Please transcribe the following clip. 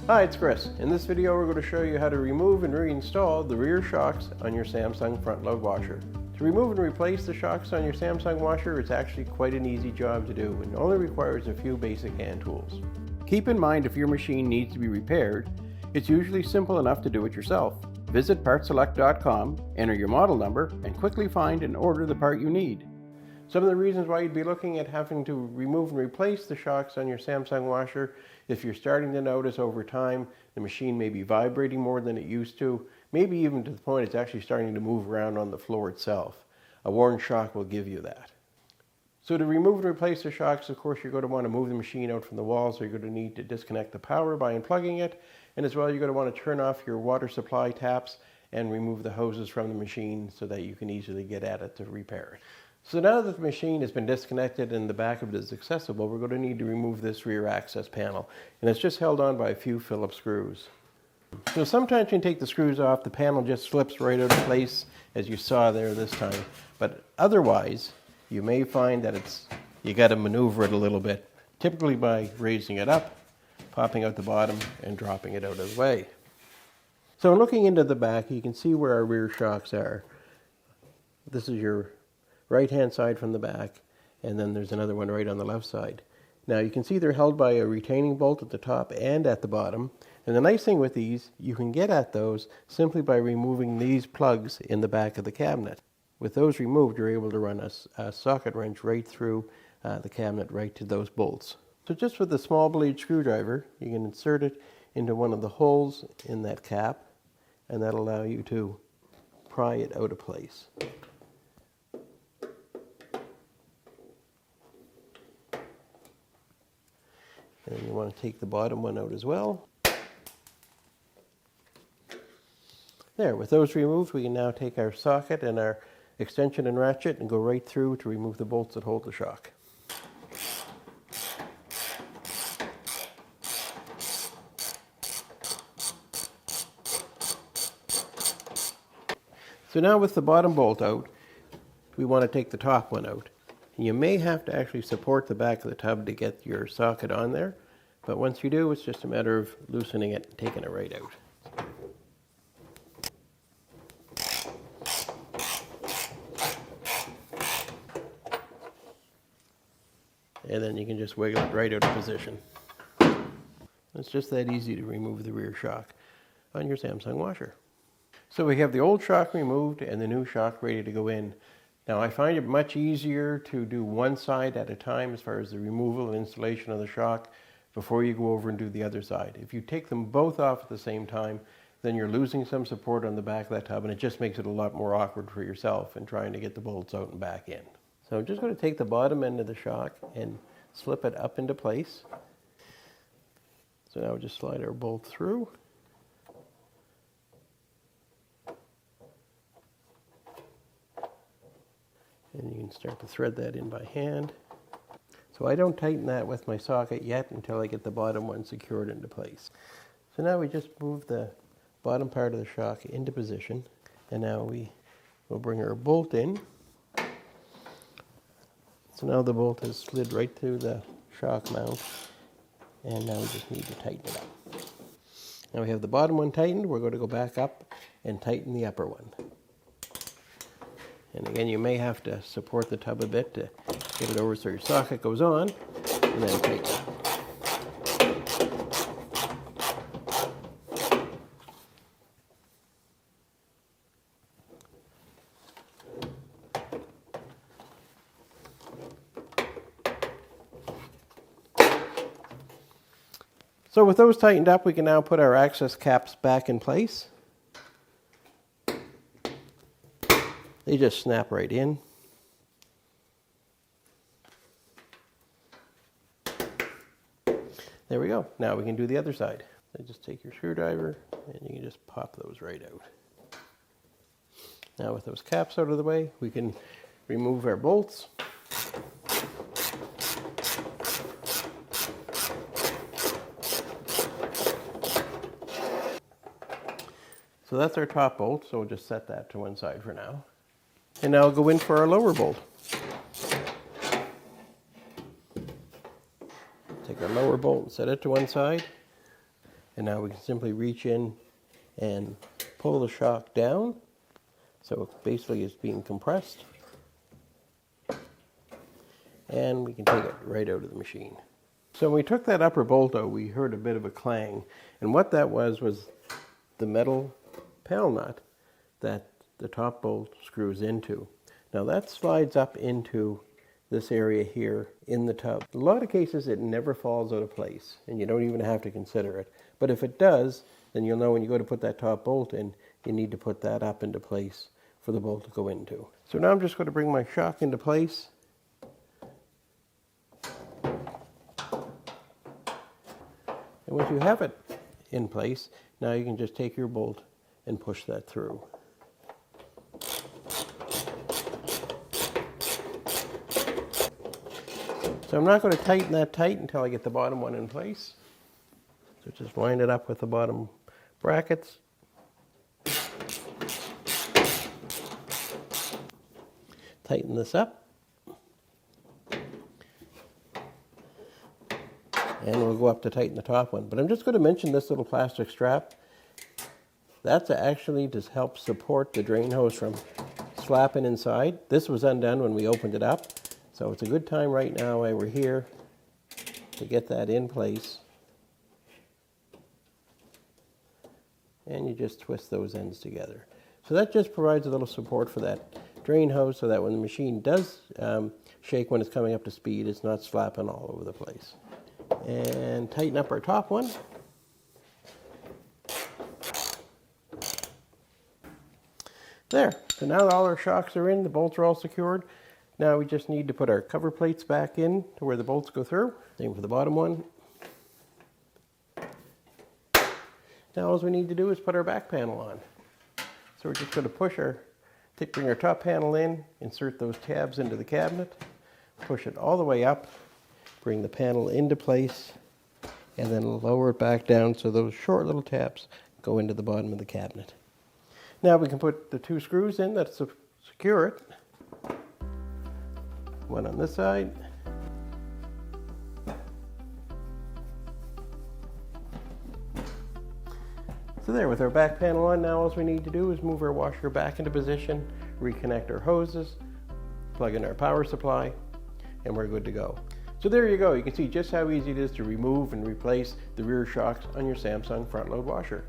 Hi, it's Chris. In this video we're going to show you how to remove and reinstall the rear shocks on your Samsung front load washer. To remove and replace the shocks on your Samsung washer, it's actually quite an easy job to do and only requires a few basic hand tools. Keep in mind, if your machine needs to be repaired, it's usually simple enough to do it yourself. Visit PartSelect.com, enter your model number, and quickly find and order the part you need. Some of the reasons why you'd be looking at having to remove and replace the shocks on your Samsung washer: if you're starting to notice over time the machine may be vibrating more than it used to, maybe even to the point it's actually starting to move around on the floor itself. A worn shock will give you that. So to remove and replace the shocks, of course, you're going to want to move the machine out from the wall, so you're going to need to disconnect the power by unplugging it, and as well you're going to want to turn off your water supply taps and remove the hoses from the machine so that you can easily get at it to repair it. So now that the machine has been disconnected and the back of it is accessible, we're going to need to remove this rear access panel, and it's just held on by a few Phillips screws. So sometimes when you take the screws off, the panel just slips right out of place, as you saw there this time, but otherwise you may find that you got to maneuver it a little bit, typically by raising it up, popping out the bottom, and dropping it out of the way. So looking into the back, you can see where our rear shocks are. This is your right hand side from the back, and then there's another one right on the left side. Now you can see they're held by a retaining bolt at the top and at the bottom, and the nice thing with these, you can get at those simply by removing these plugs in the back of the cabinet. With those removed, you're able to run a socket wrench right through the cabinet right to those bolts. So just with a small blade screwdriver, you can insert it into one of the holes in that cap, and that'll allow you to pry it out of place. And you want to take the bottom one out as well. There, with those removed, we can now take our socket and our extension and ratchet and go right through to remove the bolts that hold the shock. So now with the bottom bolt out, we want to take the top one out. You may have to actually support the back of the tub to get your socket on there, but once you do, it's just a matter of loosening it and taking it right out. And then you can just wiggle it right out of position. It's just that easy to remove the rear shock on your Samsung washer. So we have the old shock removed and the new shock ready to go in. Now I find it much easier to do one side at a time as far as the removal and installation of the shock before you go over and do the other side. If you take them both off at the same time, then you're losing some support on the back of that tub, and it just makes it a lot more awkward for yourself in trying to get the bolts out and back in. So I'm just going to take the bottom end of the shock and slip it up into place. So now we'll just slide our bolt through. And you can start to thread that in by hand. So I don't tighten that with my socket yet until I get the bottom one secured into place. So now we just move the bottom part of the shock into position, and now we will bring our bolt in. So now the bolt has slid right through the shock mount, and now we just need to tighten it up. Now we have the bottom one tightened, we're going to go back up and tighten the upper one. And again, you may have to support the tub a bit to get it over so your socket goes on, and then tighten it. So with those tightened up, we can now put our access caps back in place. They just snap right in. There we go. Now we can do the other side. So just take your screwdriver and you can just pop those right out. Now with those caps out of the way, we can remove our bolts. So that's our top bolt, so we'll just set that to one side for now. And now I'll go in for our lower bolt. Take our lower bolt and set it to one side. And now we can simply reach in and pull the shock down. So basically it's being compressed. And we can take it right out of the machine. So when we took that upper bolt out, we heard a bit of a clang. And what that was the metal panel nut that the top bolt screws into. Now that slides up into this area here in the tub. In a lot of cases it never falls out of place and you don't even have to consider it. But if it does, then you'll know when you go to put that top bolt in, you need to put that up into place for the bolt to go into. So now I'm just going to bring my shock into place. And once you have it in place, now you can just take your bolt and push that through. So I'm not going to tighten that tight until I get the bottom one in place. So just wind it up with the bottom brackets. Tighten this up. And we'll go up to tighten the top one. But I'm just going to mention this little plastic strap. That's actually to help support the drain hose from slapping inside. This was undone when we opened it up. So it's a good time right now while we're here to get that in place. And you just twist those ends together. So that just provides a little support for that drain hose so that when the machine does shake when it's coming up to speed, it's not slapping all over the place. And tighten up our top one. There. So now that all our shocks are in, the bolts are all secured. Now we just need to put our cover plates back in to where the bolts go through. Same for the bottom one. Now all we need to do is put our back panel on. So we're just going to bring our top panel in, insert those tabs into the cabinet, push it all the way up, bring the panel into place, and then lower it back down so those short little tabs go into the bottom of the cabinet. Now we can put the two screws in that secure it. One on this side. So there, with our back panel on, now all we need to do is move our washer back into position, reconnect our hoses, plug in our power supply, and we're good to go. So there you go. You can see just how easy it is to remove and replace the rear shocks on your Samsung front load washer.